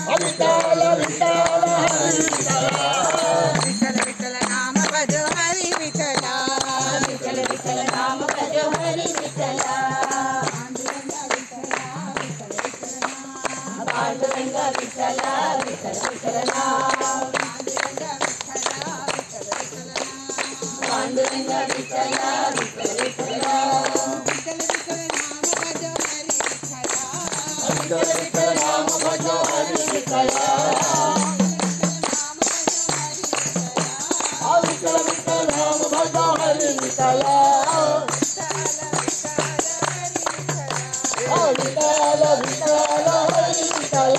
विठ्ठल विठ्ठल हरी विठ्ठल विठ्ठल विठ्ठल नाम भजो हरी विठ्ठल विठ्ठल विठ्ठल नाम भजो हरी विठ्ठल पांडुरंग विठ्ठल विठ्ठल विठ्ठल नाम पांडुरंग विठ्ठल विठ्ठल विठ्ठल विठ्ठल विठ्ठल नाम भजो हरी विठ्ठल विठ्ठल विठ्ठल नाम भजो हरी विठ्ठल विठ्ठल विठ्ठल हरी विठ्ठल